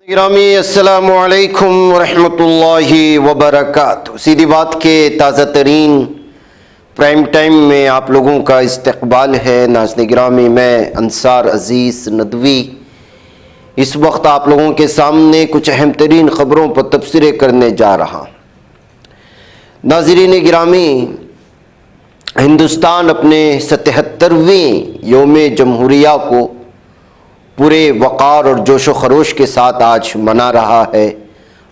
गिरामी अस्सलामु अलैकुम वरहमतुल्लाहि वबरकातुहू। सीधी बात के ताज़ा तरीन प्राइम टाइम में आप लोगों का इस्तकबाल है। नाज़रीन गिरामी, मैं अंसार अज़ीज़ नदवी इस वक्त आप लोगों के सामने कुछ अहम तरीन ख़बरों पर तबसरे करने जा रहा। नाज़रीन गिरामी, हिंदुस्तान अपने 77वें यौम जमहूरिया को पूरे वक़ार और जोश व खरोश के साथ आज मना रहा है।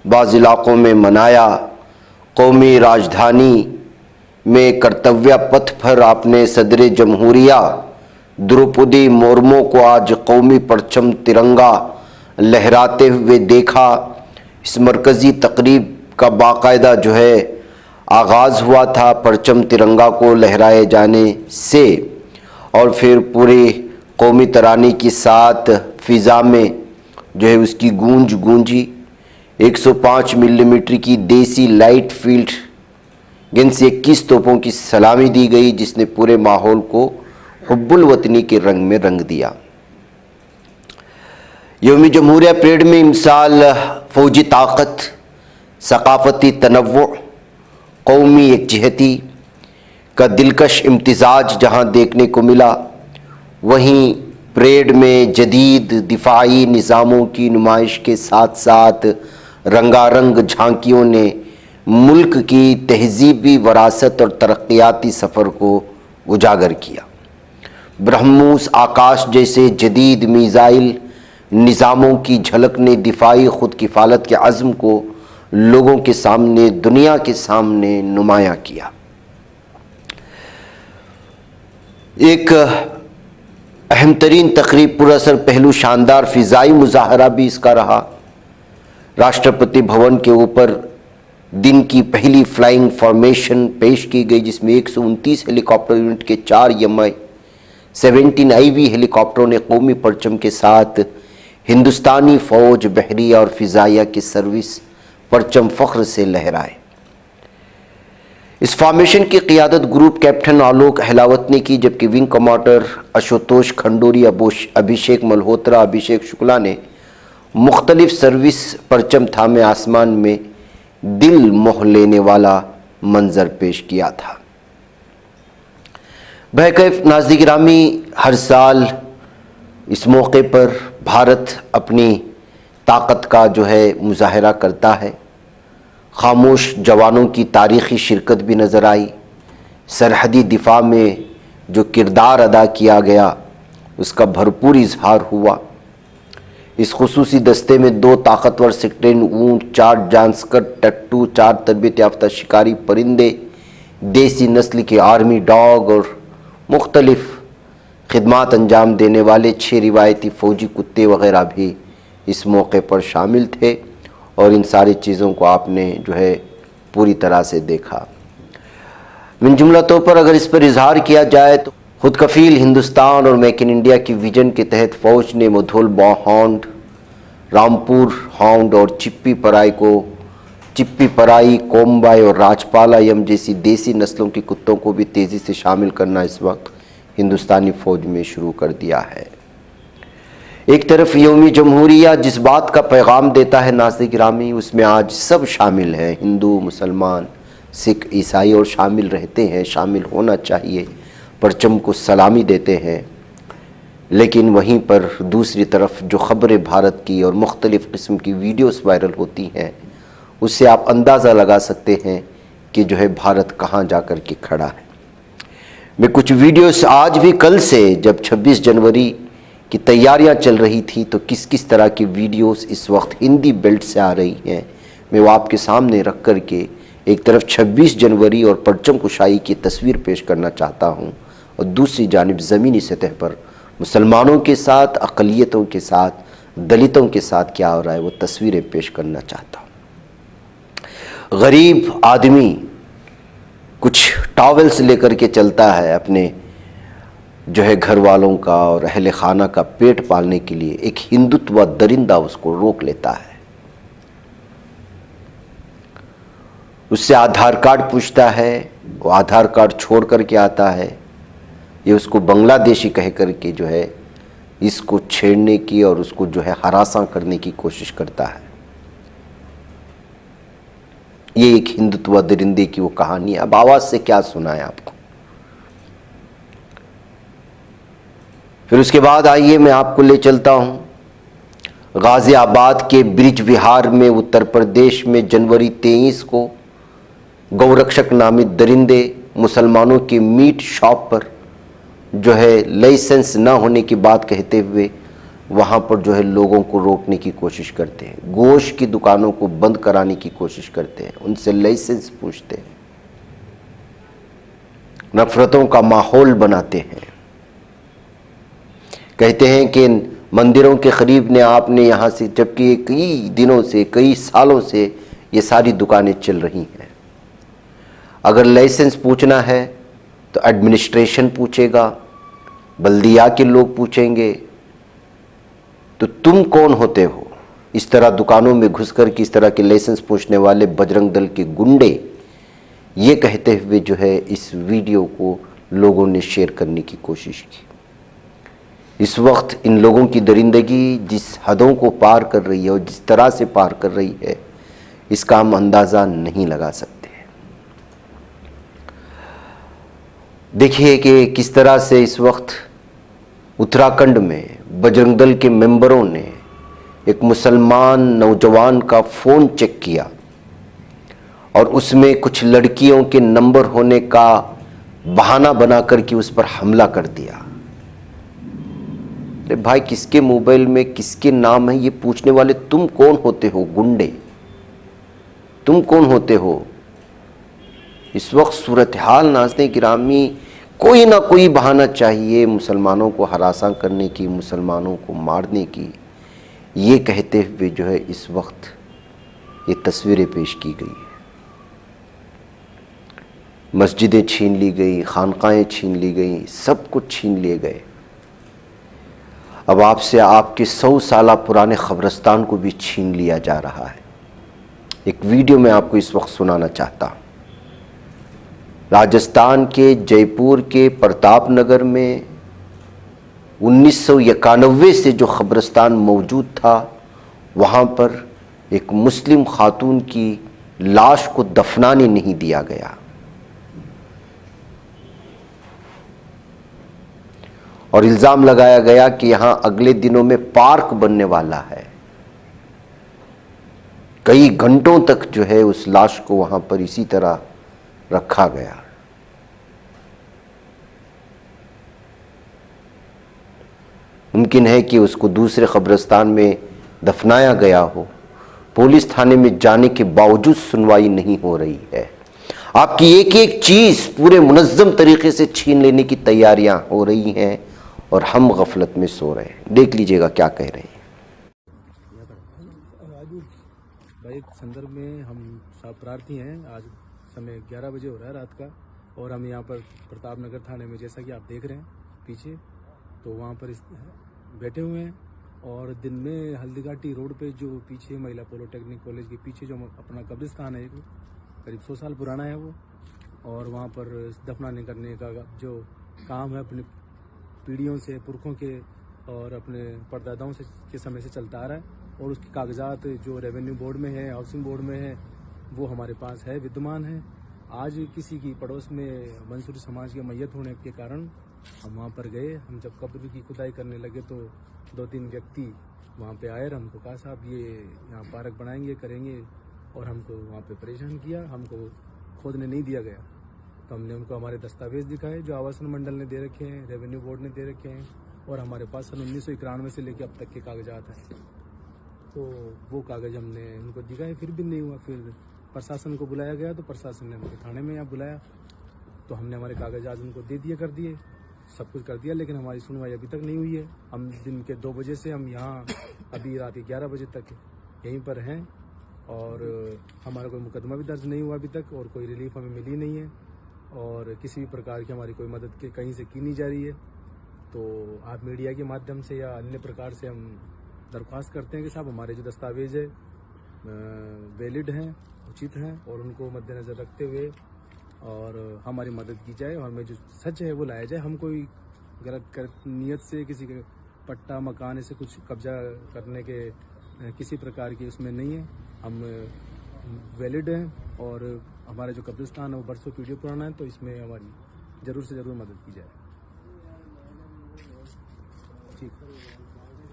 बाज़ इलाक़ों में मनाया। कौमी राजधानी में कर्तव्य पथ पर आपने सदर जमहूरिया द्रौपदी मुर्मू को आज कौमी परचम तिरंगा लहराते हुए देखा। इस मरकज़ी तकरीब का बाकायदा जो है आगाज़ हुआ था परचम तिरंगा को लहराए जाने से, और फिर पूरे कौमी तराने के साथ फ़िज़ा में जो है उसकी गूंज गूंजी। 105 मिलीमीटर की देसी लाइट फील्ड गन से 21 तोपों की सलामी दी गई, जिसने पूरे माहौल को हुब्बुल वतनी के रंग में रंग दिया। यौम जमहूरिया परेड में मिसाल फ़ौजी ताकत, सकाफ़ती तनव्वुअ, कौमी यकजहती का दिलकश इम्तिज़ाज जहाँ देखने को मिला, वहीं परेड में जदीद दिफाई निज़ामों की नुमाइश के साथ साथ रंगारंग झांकियों ने मुल्क की तहज़ीबी वरासत और तरक्याती सफ़र को उजागर किया। ब्रह्मोस आकाश जैसे जदीद मिसाइल निज़ामों की झलक ने दिफाई खुद किफ़ालत के अज़्म को लोगों के सामने, दुनिया के सामने नुमायां किया। एक अहम तरीन तकरीब पुरअसर पहलू शानदार फ़िज़ाई मुज़ाहरा भी इसका रहा। राष्ट्रपति भवन के ऊपर दिन की पहली फ्लाइंग फॉर्मेशन पेश की गई, जिसमें 129 हेलीकॉप्टर यूनिट के 4 Mi-17 IV हेलीकॉप्टरों ने कौमी परचम के साथ हिंदुस्तानी फ़ौज, बहरिया और फ़िज़ाइया की सर्विस परचम फ़ख्र से लहराए। इस फॉर्मेशन की क़ियादत ग्रुप कैप्टन आलोक अहलावत ने की, जबकि विंग कमांडर आशुतोष खंडूरी, अभिषेक मल्होत्रा, अभिषेक शुक्ला ने मुख्तलिफ सर्विस परचम थामे आसमान में दिल मोह लेने वाला मंजर पेश किया था। बहरकैफ नाज़रीन गिरामी, हर साल इस मौके पर भारत अपनी ताकत का जो है मुज़ाहरा करता है। खामोश जवानों की तारीख़ी शिरकत भी नज़र आई। सरहदी दिफा में जो किरदार अदा किया गया उसका भरपूर इजहार हुआ। इस खुसूसी दस्ते में 2 ताकतवर सेक्टेरियन ऊँट, 4 जानस्कर टट्टू, 4 तरबियत याफ्ता शिकारी परिंदे, देसी नस्ल के आर्मी डॉग और मुख्तलिफ खिदमात अंजाम देने वाले 6 रिवायती फ़ौजी कुत्ते वग़ैरह भी इस मौके पर शामिल थे। और इन सारी चीज़ों को आपने जो है पूरी तरह से देखा। मिन जुमला तौर पर अगर इस पर इजहार किया जाए तो खुद कफ़ील हिंदुस्तान और मेक इन इंडिया की विजन के तहत फ़ौज ने मुधोल हाउंड, रामपुर हाउंड और चिप्पी पराई, कोम्बाई और राजपाला यम जैसी देसी नस्लों के कुत्तों को भी तेज़ी से शामिल करना इस वक्त हिंदुस्तानी फ़ौज में शुरू कर दिया है। एक तरफ यौम जमहूरिया जिस बात का पैगाम देता है नाज़रीन गिरामी, उसमें आज सब शामिल हैं, हिंदू, मुसलमान, सिख, ईसाई, और शामिल रहते हैं, शामिल होना चाहिए, परचम को सलामी देते हैं। लेकिन वहीं पर दूसरी तरफ जो ख़बरें भारत की और मुख्तलिफ़ किस्म की वीडियोस वायरल होती हैं, उससे आप अंदाज़ा लगा सकते हैं कि जो है भारत कहाँ जा कर के खड़ा है। मैं कुछ वीडियोस आज भी, कल से जब 26 जनवरी की तैयारियां चल रही थी, तो किस किस तरह की वीडियोस इस वक्त हिंदी बेल्ट से आ रही हैं, मैं वो आपके सामने रख कर के एक तरफ 26 जनवरी और परचम कुशाई की तस्वीर पेश करना चाहता हूं, और दूसरी जानिब ज़मीनी सतह पर मुसलमानों के साथ, अक़लियतों के साथ, दलितों के साथ क्या हो रहा है वो तस्वीरें पेश करना चाहता हूँ। गरीब आदमी कुछ टॉवेल्स लेकर के चलता है, अपने जो है घर वालों का और अहले खाना का पेट पालने के लिए। एक हिंदुत्व दरिंदा उसको रोक लेता है, उससे आधार कार्ड पूछता है, वो आधार कार्ड छोड़ करके आता है, ये उसको बांग्लादेशी कह करके जो है इसको छेड़ने की और उसको जो है हरासा करने की कोशिश करता है। ये एक हिंदुत्व दरिंदे की वो कहानी है। अब आवाज से क्या सुनाए आपको। फिर उसके बाद आइए मैं आपको ले चलता हूं गाजियाबाद के ब्रिज विहार में, उत्तर प्रदेश में जनवरी 23 को गौरक्षक नामित दरिंदे मुसलमानों के मीट शॉप पर जो है लाइसेंस ना होने की बात कहते हुए वहां पर जो है लोगों को रोकने की कोशिश करते हैं, गोश्त की दुकानों को बंद कराने की कोशिश करते हैं, उनसे लाइसेंस पूछते हैं, नफरतों का माहौल बनाते हैं। कहते हैं कि मंदिरों के करीब ने आपने यहां से, जबकि कई दिनों से, कई सालों से ये सारी दुकानें चल रही हैं। अगर लाइसेंस पूछना है तो एडमिनिस्ट्रेशन पूछेगा, बल्दिया के लोग पूछेंगे, तो तुम कौन होते हो इस तरह दुकानों में घुसकर कि इस तरह के लाइसेंस पूछने वाले बजरंग दल के गुंडे। ये कहते हुए जो है इस वीडियो को लोगों ने शेयर करने की कोशिश की। इस वक्त इन लोगों की दरिंदगी जिस हदों को पार कर रही है और जिस तरह से पार कर रही है, इसका हम अंदाज़ा नहीं लगा सकते। देखिए कि किस तरह से इस वक्त उत्तराखंड में बजरंग दल के मेंबरों ने एक मुसलमान नौजवान का फ़ोन चेक किया और उसमें कुछ लड़कियों के नंबर होने का बहाना बनाकर के उस पर हमला कर दिया। अरे भाई, किसके मोबाइल में किसके नाम है ये पूछने वाले तुम कौन होते हो? गुंडे, तुम कौन होते हो? इस वक्त सूरत हाल नाज़रीन गिरामी, कोई ना कोई बहाना चाहिए मुसलमानों को हरासा करने की, मुसलमानों को मारने की। ये कहते हुए जो है इस वक्त ये तस्वीरें पेश की गई है। मस्जिदें छीन ली गई, खानकाहें छीन ली गई, सब कुछ छीन लिए गए। अब आपसे आपके 100 साल पुराने कब्रिस्तान को भी छीन लिया जा रहा है। एक वीडियो मैं आपको इस वक्त सुनाना चाहता हूँ। राजस्थान के जयपुर के प्रताप नगर में 1991 से जो कब्रिस्तान मौजूद था, वहाँ पर एक मुस्लिम खातून की लाश को दफनाने नहीं दिया गया और इल्ज़ाम लगाया गया कि यहाँ अगले दिनों में पार्क बनने वाला है। कई घंटों तक जो है उस लाश को वहाँ पर इसी तरह रखा गया। मुमकिन है कि उसको दूसरे कब्रिस्तान में दफनाया गया हो। पुलिस थाने में जाने के बावजूद सुनवाई नहीं हो रही है। आपकी एक एक चीज पूरे मुनज़्ज़म तरीके से छीन लेने की तैयारियां हो रही हैं और हम गफलत में सो रहे हैं। देख लीजिएगा क्या कह रहे हैं। भाई, एक संदर्भ में हम सब प्रार्थी हैं। आज समय 11 बजे हो रहा है रात का और हम यहाँ पर प्रताप नगर थाने में, जैसा कि आप देख रहे हैं पीछे, तो वहाँ पर बैठे हुए हैं। और दिन में हल्दीघाटी रोड पे जो पीछे महिला पॉलिटेक्निक कॉलेज के पीछे जो अपना कब्रिस्तान है, करीब 100 साल पुराना है वो, और वहाँ पर दफनाने करने का जो काम है अपनी पीढ़ियों से, पुरखों के और अपने परदादाओं से के समय से चलता आ रहा है। और उसके कागजात जो रेवेन्यू बोर्ड में है, हाउसिंग बोर्ड में है, वो हमारे पास है, विद्यमान है। आज किसी की पड़ोस में मंसूरी समाज के मैयत होने के कारण हम वहाँ पर गए। हम जब कब्र की खुदाई करने लगे तो 2-3 व्यक्ति वहाँ पे आए और हमको कहा, साहब ये यहाँ पार्क बनाएंगे, करेंगे, और हमको वहाँ पे परेशान किया। हमको खोदने नहीं दिया गया। तो हमने उनको हमारे दस्तावेज दिखाए जो आवासन मंडल ने दे रखे हैं, रेवेन्यू बोर्ड ने दे रखे हैं, और हमारे पास सन 1991 से लेकर अब तक के कागजात हैं। तो वो कागज हमने उनको दिखाए, फिर भी नहीं हुआ। फिर प्रशासन को बुलाया गया तो प्रशासन ने हमको थाने में यहाँ बुलाया, तो हमने हमारे कागजात उनको दे दिए, कर दिए, सब कुछ कर दिया, लेकिन हमारी सुनवाई अभी तक नहीं हुई है। हम दिन के 2 बजे से हम यहाँ अभी रात के 11 बजे तक यहीं पर हैं और हमारा कोई मुकदमा भी दर्ज नहीं हुआ अभी तक, और कोई रिलीफ हमें मिली नहीं है, और किसी भी प्रकार की हमारी कोई मदद के कहीं से की नहीं जा रही है। तो आप मीडिया के माध्यम से या अन्य प्रकार से हम दरख्वास्त करते हैं कि साहब हमारे जो दस्तावेज है वैलिड हैं, उचित हैं, और उनको मद्देनज़र रखते हुए और हमारी मदद की जाए और हमें जो सच है वो लाया जाए। हम कोई गलत नीयत से किसी के पट्टा मकान ऐसे कुछ कब्जा करने के किसी प्रकार की उसमें नहीं है। हम वैलिड हैं और हमारा जो कब्रिस्तान है वो बरसों पीढ़ियों पुराना है, तो इसमें हमारी ज़रूर से ज़रूर मदद की जाए। ठीक,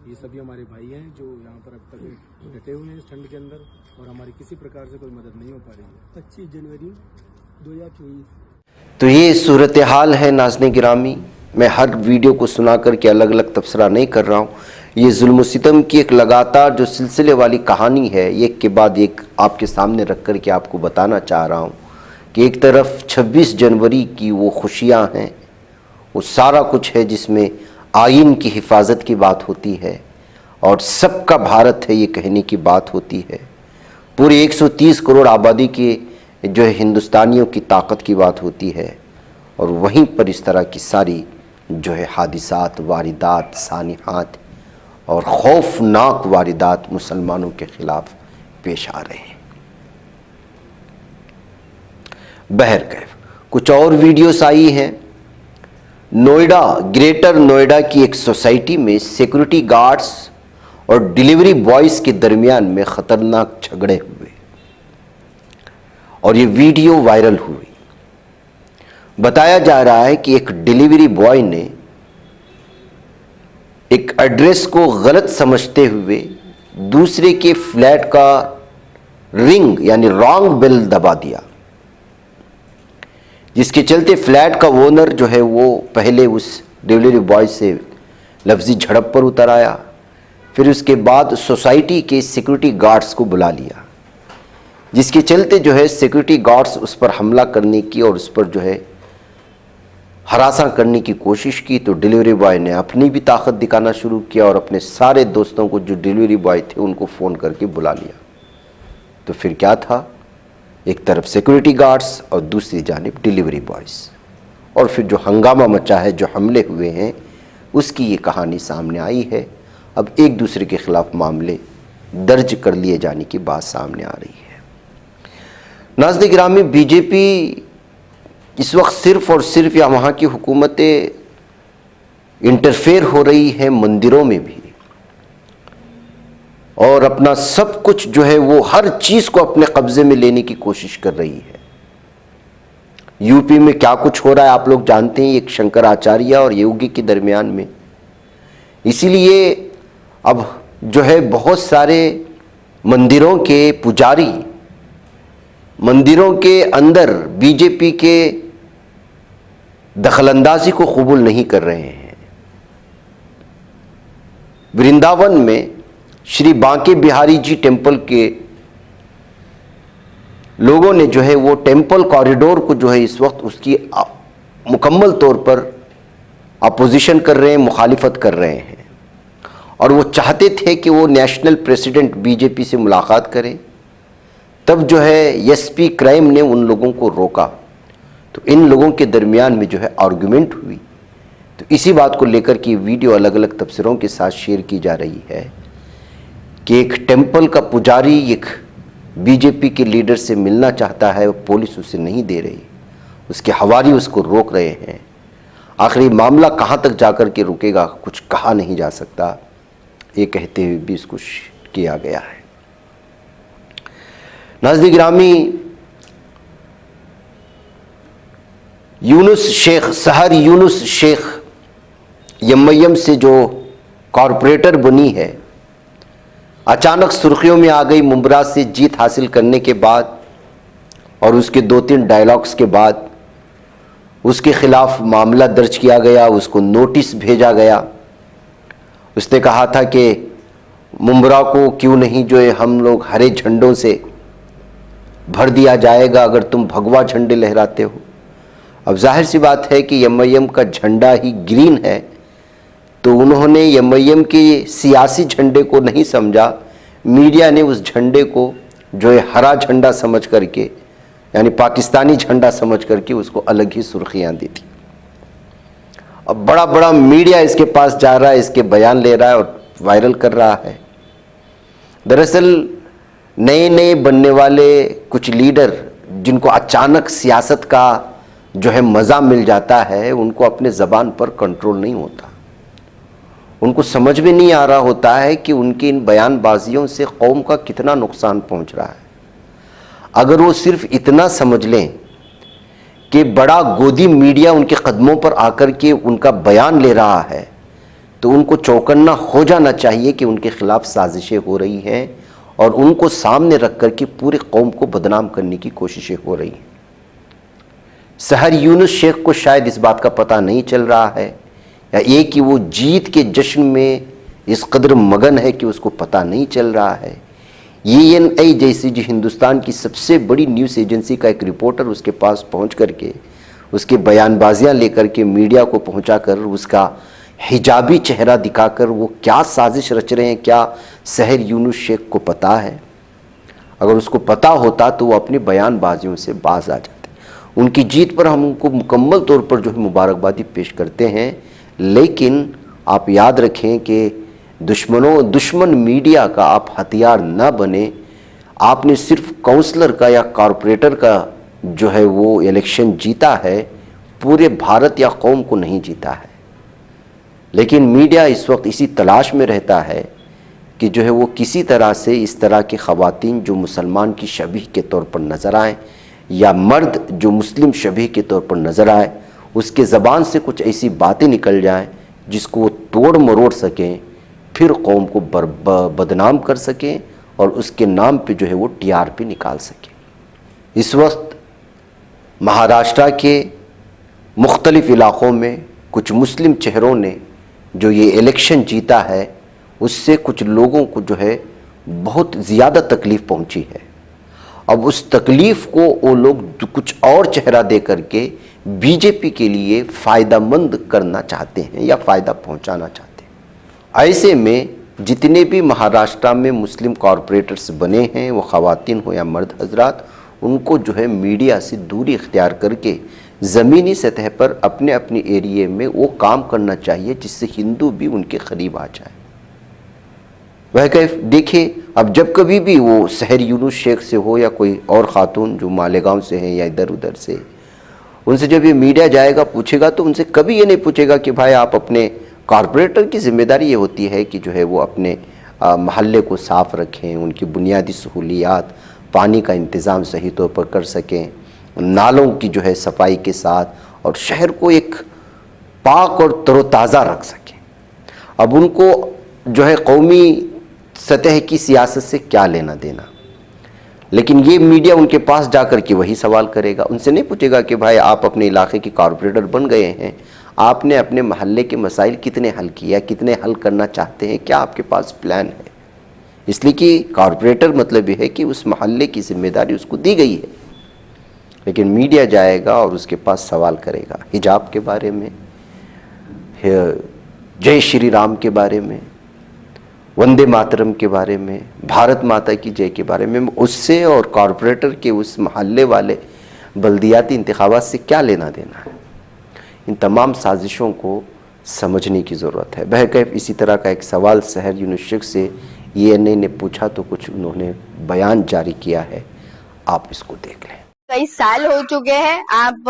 ये सभी हमारे भाई हैं जो यहाँ पर अब तक डटे हुए हैं इस ठंड के अंदर, और हमारी किसी प्रकार से कोई मदद नहीं हो पा रही है। 25 जनवरी 2024। तो ये सूरत हाल है नाज़रीन गिरामी। मैं हर वीडियो को सुना करके अलग अलग तबसरा नहीं कर रहा हूँ। ये जुल्म सितम की एक लगातार जो सिलसिले वाली कहानी है, एक के बाद एक आपके सामने रख कर के आपको बताना चाह रहा हूँ कि एक तरफ 26 जनवरी की वो खुशियाँ हैं, वो सारा कुछ है जिसमें आइन की हिफाजत की बात होती है और सबका भारत है ये कहने की बात होती है। पूरे 130 करोड़ आबादी के जो है हिंदुस्तानियों की ताकत की बात होती है, और वहीं पर इस तरह की सारी जो है हादिसात, वारिदात, सानिहात और खौफनाक वारिदात मुसलमानों के खिलाफ पेश आ रहे हैं। बहरकैफ कुछ और वीडियोस आई हैं। नोएडा, ग्रेटर नोएडा की एक सोसाइटी में सिक्योरिटी गार्ड्स और डिलीवरी बॉयज़ के दरमियान में ख़तरनाक झगड़े हुए और ये वीडियो वायरल हुई। बताया जा रहा है कि एक डिलीवरी बॉय ने एक एड्रेस को गलत समझते हुए दूसरे के फ्लैट का रिंग यानी रॉन्ग बेल दबा दिया, जिसके चलते फ्लैट का ओनर जो है वो पहले उस डिलीवरी बॉय से लफ्जी झड़प पर उतर आया, फिर उसके बाद सोसाइटी के सिक्योरिटी गार्ड्स को बुला लिया, जिसके चलते जो है सिक्योरिटी गार्ड्स उस पर हमला करने की और उस पर जो है हरासा करने की कोशिश की। तो डिलीवरी बॉय ने अपनी भी ताकत दिखाना शुरू किया और अपने सारे दोस्तों को जो डिलीवरी बॉय थे उनको फ़ोन करके बुला लिया। तो फिर क्या था, एक तरफ सिक्योरिटी गार्ड्स और दूसरी जानिब डिलीवरी बॉयज़, और फिर जो हंगामा मचा है, जो हमले हुए हैं, उसकी ये कहानी सामने आई है। अब एक दूसरे के खिलाफ मामले दर्ज कर लिए जाने की बात सामने आ रही है। नाज़रीन गिरामी, बीजेपी इस वक्त सिर्फ़ और सिर्फ या वहाँ की हुकूमतें इंटरफेयर हो रही हैं मंदिरों में भी, और अपना सब कुछ जो है वो हर चीज़ को अपने कब्ज़े में लेने की कोशिश कर रही है। यूपी में क्या कुछ हो रहा है आप लोग जानते हैं, एक शंकराचार्य और योगी के दरमियान में। इसीलिए अब जो है बहुत सारे मंदिरों के पुजारी मंदिरों के अंदर बीजेपी के दखलंदाजी को कबूल नहीं कर रहे हैं। वृंदावन में श्री बांके बिहारी जी टेम्पल के लोगों ने जो है वो टेम्पल कॉरिडोर को जो है इस वक्त उसकी मुकम्मल तौर पर अपोजिशन कर रहे हैं, मुखालिफत कर रहे हैं, और वो चाहते थे कि वो नेशनल प्रेसिडेंट बीजेपी से मुलाकात करें। तब जो है एसपी क्राइम ने उन लोगों को रोका, तो इन लोगों के दरमियान में जो है आर्गुमेंट हुई। तो इसी बात को लेकर की वीडियो अलग अलग तबसरों के साथ शेयर की जा रही है कि एक टेम्पल का पुजारी एक बीजेपी के लीडर से मिलना चाहता है, पुलिस उसे नहीं दे रही, उसके हवारी उसको रोक रहे हैं। आखिर मामला कहाँ तक जाकर के रुकेगा कुछ कहा नहीं जा सकता, ये कहते हुए भी इसको किया गया है। नाज़रीन गिरामी, यूनुस शेख, सहर यूनुस शेख एमआईएम से जो कॉरपोरेटर बनी है, अचानक सुर्खियों में आ गई मुंब्रा से जीत हासिल करने के बाद, और उसके 2-3 डायलॉग्स के बाद उसके खिलाफ मामला दर्ज किया गया, उसको नोटिस भेजा गया। उसने कहा था कि मुंब्रा को क्यों नहीं जो है हम लोग हरे झंडों से भर दिया जाएगा अगर तुम भगवा झंडे लहराते हो। अब जाहिर सी बात है कि एमआईएम का झंडा ही ग्रीन है, तो उन्होंने एमआईएम के सियासी झंडे को नहीं समझा, मीडिया ने उस झंडे को जो है हरा झंडा समझ करके, यानी पाकिस्तानी झंडा समझ करके उसको अलग ही सुर्खियाँ दी थी। अब बड़ा बड़ा मीडिया इसके पास जा रहा है, इसके बयान ले रहा है और वायरल कर रहा है। दरअसल नए नए बनने वाले कुछ लीडर जिनको अचानक सियासत का जो है मज़ा मिल जाता है, उनको अपने ज़बान पर कंट्रोल नहीं होता। उनको समझ में नहीं आ रहा होता है कि उनकी इन बयानबाजियों से कौम का कितना नुकसान पहुंच रहा है। अगर वो सिर्फ इतना समझ लें कि बड़ा गोदी मीडिया उनके कदमों पर आकर के उनका बयान ले रहा है, तो उनको चौकन्ना हो जाना चाहिए कि उनके खिलाफ साजिशें हो रही हैं और उनको सामने रख कर के पूरे कौम को बदनाम करने की कोशिशें हो रही हैं। सहर यूनुस शेख को शायद इस बात का पता नहीं चल रहा है, या ये कि वो जीत के जश्न में इस कदर मगन है कि उसको पता नहीं चल रहा है। ENI जैसी जो हिंदुस्तान की सबसे बड़ी न्यूज़ एजेंसी का एक रिपोर्टर उसके पास पहुंच करके उसके बयानबाजियां लेकर के मीडिया को पहुंचाकर उसका हिजाबी चेहरा दिखाकर वो क्या साजिश रच रहे हैं, क्या सहर यूनुस शेख को पता है? अगर उसको पता होता तो वो अपनी बयानबाजियों से बाज आ जाते। उनकी जीत पर हम उनको मुकम्मल तौर पर जो है मुबारकबादी पेश करते हैं, लेकिन आप याद रखें कि दुश्मन मीडिया का आप हथियार न बने। आपने सिर्फ काउंसलर का या कॉरपोरेटर का जो है वो इलेक्शन जीता है, पूरे भारत या कौम को नहीं जीता है। लेकिन मीडिया इस वक्त इसी तलाश में रहता है कि जो है वो किसी तरह से इस तरह की ख़वातीन जो मुसलमान की शबीह के तौर पर नज़र आएँ या मर्द जो मुस्लिम शबीह के तौर पर नज़र आए, उसके ज़बान से कुछ ऐसी बातें निकल जाएं जिसको वो तोड़ मरोड़ सकें, फिर कौम को बदनाम कर सकें और उसके नाम पे जो है वो TRP निकाल सकें। इस वक्त महाराष्ट्र के मुख्तलिफ़ इलाक़ों में कुछ मुस्लिम चेहरों ने जो ये इलेक्शन जीता है, उससे कुछ लोगों को जो है बहुत ज़्यादा तकलीफ़ पहुंची है। अब उस तकलीफ़ को वो लोग कुछ और चेहरा दे करके बीजेपी के लिए फ़ायदामंद करना चाहते हैं या फ़ायदा पहुंचाना चाहते हैं। ऐसे में जितने भी महाराष्ट्र में मुस्लिम कॉरपोरेटर्स बने हैं, वो ख़वातीन हो या मर्द हजरात, उनको जो है मीडिया से दूरी इख्तियार करके ज़मीनी सतह पर अपने अपने एरिए में वो काम करना चाहिए जिससे हिंदू भी उनके करीब आ जाए। वह कैफ देखिए, अब जब कभी भी वो सहर यूनुस शेख से हो या कोई और ख़ातून जो मालेगांव से हैं या इधर उधर से, उनसे जब ये मीडिया जाएगा पूछेगा तो उनसे कभी ये नहीं पूछेगा कि भाई आप अपने कॉरपोरेटर की जिम्मेदारी ये होती है कि जो है वो अपने महल्ले को साफ़ रखें, उनकी बुनियादी सहूलियात, पानी का इंतज़ाम सही तौर पर कर सकें, नालों की जो है सफाई के साथ, और शहर को एक पाक और तरोताज़ा रख सकें। अब उनको जो है कौमी सतह की सियासत से क्या लेना देना, लेकिन ये मीडिया उनके पास जाकर के वही सवाल करेगा। उनसे नहीं पूछेगा कि भाई आप अपने इलाके के कॉरपोरेटर बन गए हैं, आपने अपने महल्ले के मसाइल कितने हल किया, कितने हल करना चाहते हैं, क्या आपके पास प्लान है। इसलिए कि कॉरपोरेटर मतलब ये है कि उस महल्ले की जिम्मेदारी उसको दी गई है, लेकिन मीडिया जाएगा और उसके पास सवाल करेगा हिजाब के बारे में, जय श्री राम के बारे में, वंदे मातरम के बारे में, भारत माता की जय के बारे में। उससे और कॉरपोरेटर के उस महल्ले वाले बल्दियाती इंतखाबात से क्या लेना देना है। इन तमाम साजिशों को समझने की ज़रूरत है। बहरकैफ इसी तरह का एक सवाल सहर यूनुस शेख से ENI ने पूछा तो कुछ उन्होंने बयान जारी किया है, आप इसको देख लें। कई साल हो चुके हैं, आप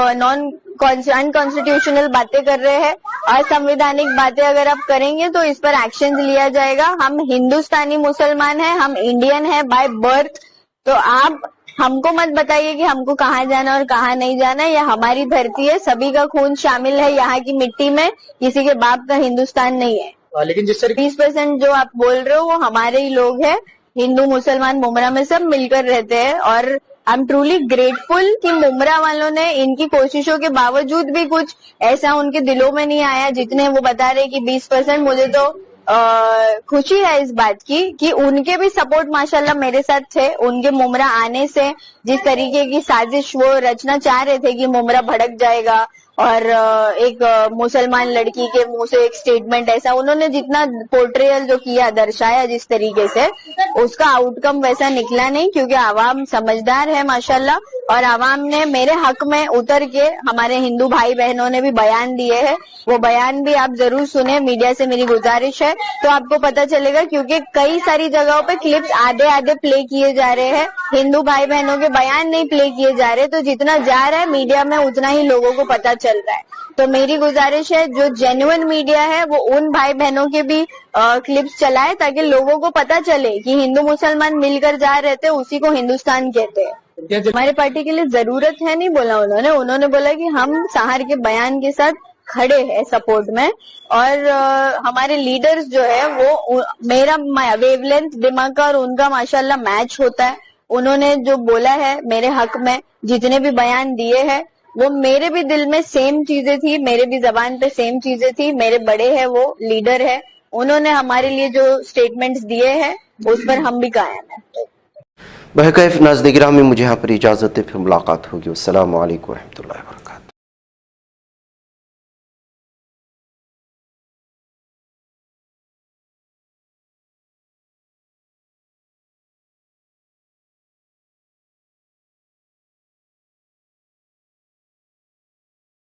अनकॉन्स्टिट्यूशनल बातें कर रहे हैं, असंवैधानिक बातें अगर आप करेंगे तो इस पर एक्शन लिया जाएगा। हम हिंदुस्तानी मुसलमान हैं, हम इंडियन हैं बाय बर्थ, तो आप हमको मत बताइए कि हमको कहाँ जाना और कहाँ नहीं जाना। यह हमारी धरती है, सभी का खून शामिल है यहाँ की मिट्टी में, किसी के बाप का हिंदुस्तान नहीं है। लेकिन जिस तरह 20% जो आप बोल रहे हो वो हमारे ही लोग हैं, हिंदू मुसलमान मुमरा में सब मिलकर रहते हैं। और आई एम ट्रूली ग्रेटफुल कि मुमरा वालों ने इनकी कोशिशों के बावजूद भी कुछ ऐसा उनके दिलों में नहीं आया जितने वो बता रहे कि 20%। मुझे तो खुशी है इस बात की कि उनके भी सपोर्ट माशाल्लाह मेरे साथ थे। उनके मुमरा आने से जिस तरीके की साजिश वो रचना चाह रहे थे कि मुमरा भड़क जाएगा और एक मुसलमान लड़की के मुंह से एक स्टेटमेंट, ऐसा उन्होंने जितना पोर्ट्रेयल जो किया, दर्शाया जिस तरीके से, उसका आउटकम वैसा निकला नहीं, क्योंकि आवाम समझदार है माशाल्लाह। और आवाम ने मेरे हक में उतर के, हमारे हिंदू भाई बहनों ने भी बयान दिए हैं, वो बयान भी आप जरूर सुने, मीडिया से मेरी गुजारिश है, तो आपको पता चलेगा। क्योंकि कई सारी जगहों पे क्लिप्स आधे आधे प्ले किए जा रहे हैं, हिंदू भाई बहनों के बयान नहीं प्ले किए जा रहे, तो जितना जा रहा है मीडिया में उतना ही लोगों को पता चल चल रहा है। तो मेरी गुजारिश है, जो जेन्युइन मीडिया है वो उन भाई बहनों के भी क्लिप्स चलाए ताकि लोगों को पता चले कि हिंदू मुसलमान मिलकर जा रहे थे, उसी को हिंदुस्तान कहते हैं। हमारी पार्टी के लिए जरूरत है नहीं बोला उन्होंने बोला कि हम सहार के बयान के साथ खड़े हैं सपोर्ट में, और हमारे लीडर्स जो है वो मेरा वेवलेंथ दिमाग का और उनका माशाल्लाह मैच होता है। उन्होंने जो बोला है मेरे हक में, जितने भी बयान दिए हैं वो मेरे भी दिल में सेम चीजें थी, मेरे भी जबान पे सेम चीजें थी। मेरे बड़े हैं, वो लीडर है, उन्होंने हमारे लिए जो स्टेटमेंट्स दिए हैं उस पर हम भी कायम है। बहरकैफ नाज़रीन गिरामी, मुझे यहाँ पर इजाज़त है, फिर मुलाकात होगी। अस्सलामु अलैकुम व रहमतुल्लाहि व बरकातुहू।